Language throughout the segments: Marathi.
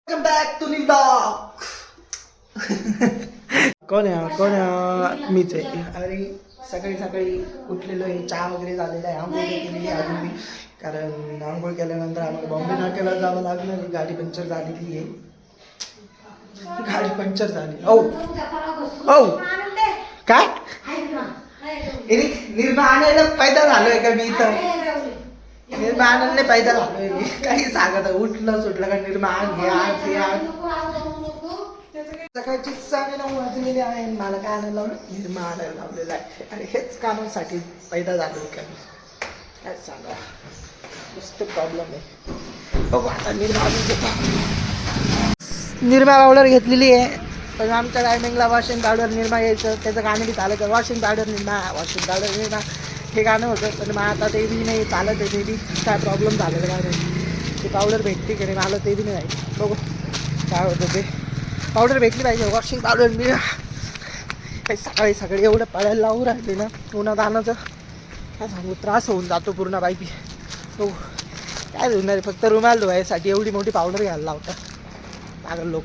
Welcome back to new blog. कोण आहे मीच आहे. अरे सकाळी सकाळी उठलेलो आहे, चहा वगैरे झालेला आहे, आंघोळ केलेली आहे अजून मी. कारण आंघोळ केल्यानंतर आम्हाला बॉम्बे नाक्याला जावं लागणार. गाडी पंक्चर झालेली आहे. गाडी पंक्चर झाली. ओ ओ काय निर्मा आणायला पैदा झालोय का मी इथं? निर्मा आणायला पैदा झालोय मी. काही सांगत उठलं सुटलं का निर्मा आण घे आण घे आण. सकाळची 9:30 वाजलेली आहे. मला काय आणायला लावलं? निर्मा आणायला लावलेला आहे. आणि हेच कामासाठी पैदा झालोय का मी? काय सांगा, नुसतं प्रॉब्लेम आहे. बघू आता निर्मा निर्मा पावडर घेतलेली आहे. पण आमच्या टायमिंगला वॉशिंग पावडर निर्मा यायचं, त्याचं गाणं बी चालायचं. Washing powder Nirma, washing powder Nirma हे गाणं होतं. पण मग आता ते बी नाही चालत आहे. ते बी काय प्रॉब्लेम झालेलं काय नाही. ते पावडर भेटते की नाही मला ते बी नाही माहिती. बघू काय होतं ते. पावडर भेटली पाहिजे, वॉशिंग पावडर मी काही सकाळी सकाळी एवढं पळायला लावून राहिले ना उन्हात आणायचं. काय सांगू, त्रास होऊन जातो पूर्ण बाईकी. बघू काय धुणार, फक्त रुमाल धुवायसाठी एवढी मोठी पावडर घ्यायला लावतात पागल लोक.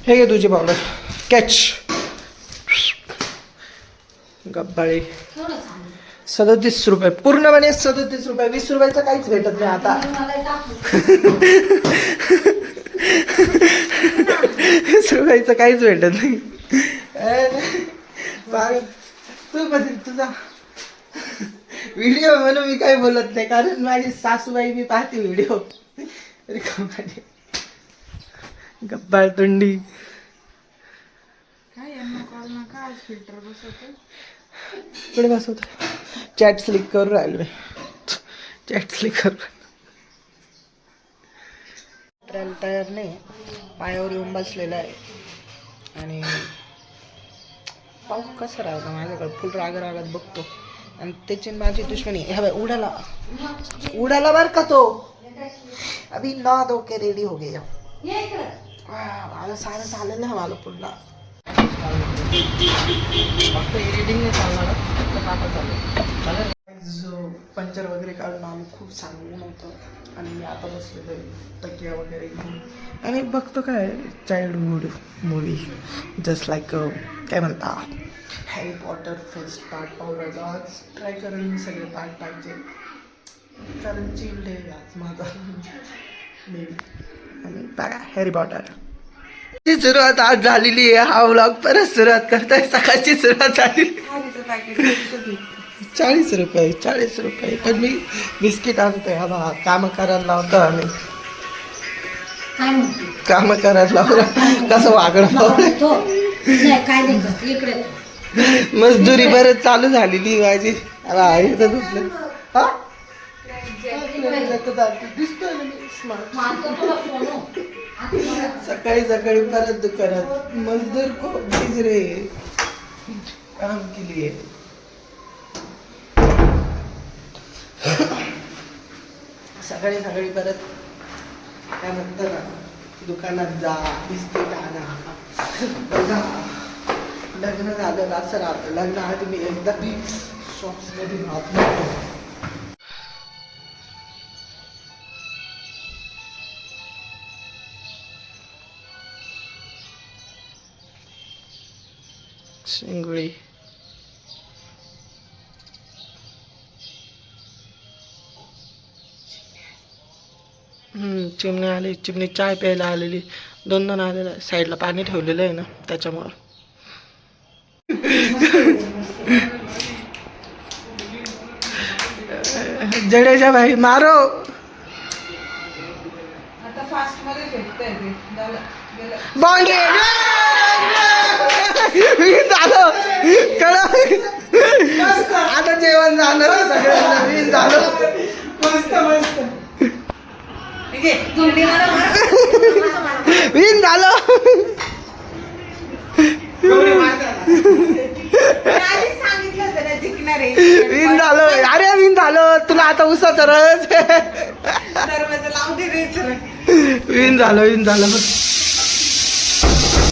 हे घे तुझी पावडर, कॅच. गब्बाळे 37 रुपये, पूर्णपणे 37 रुपये. 20 रुपयाचं काहीच भेटत नाही आता. 20 रुपयाचं काहीच भेटत नाही. तू कधी तुझा व्हिडिओ म्हणून मी काही बोलत नाही, कारण माझी सासूबाई मी पाहते व्हिडिओ. गब्बाळ तोंडी पुढे बसवत. चॅट स्लिक करून राहिलो मी. चॅट स्लिक करून तयार नाही, पायावर येऊन बसलेला आहे. आणि पाऊस कसं राहतं माझ्याकडे, फुल रागत बघतो. आणि त्याची माझी दुश्मनी हवे उडाला उडाला बर का तो. अभी 9 धो के रेडी हो गया. मला सारं चालेल ना मला पुन्हा. फक्त एडिटिंग नाही चालणार, काटा चालेल. जो पंचर वगैरे काढून आम्ही खूप सांगून होतं. आणि मी आता बसलेलो आहे तकिया वगैरे घेऊन आणि बघतो काय चाइल्डहुड मूवी. जस्ट लाईक काय म्हणतात हॅरी पॉटर फर्स्ट पार्ट पाहून आज ट्राय करेल मी सगळे पार्ट पाहिजे. कारण चिल डे आज माझा मे बी. आणि बघा हॅरी पॉटर ची सुरुवात आज झालेली आहे. हा व्लॉग परत सुरुवात करताय. सकाळची सुरुवात झाली. 40 रुपये 40 रुपये. पण मी बिस्किट आणतोय. हा बा काम करायला लावतो आम्ही. काम करायला लावलं कसं वागणं मजदुरी परत चालू झालेली माझी. सकाळी सकाळी परत दुकानात मजदूर को भेज रे काम के लिए. सकाळी सकाळी परत काय म्हणतात ना, दुकानात जा, बिस्किट आणा. बघा लग्न झालं असं राहतं. लग्न आधी मी एकदा बी शॉप्समध्ये राहत नव्हतो. शिंगोळी चिमणी आली. चिमणी चाय प्यायला आलेली. 2 आलेला आहे. साईडला पाणी ठेवलेलं आहे ना त्याच्यामुळं. जडेजा भाई मारो. बाउंड्री झालं आता जेवण झालं सगळं नवीन झालं. मस्त विन झालं. विन झालं. अरे विन झालं. तुला आता उसाचं रस. विन झालं.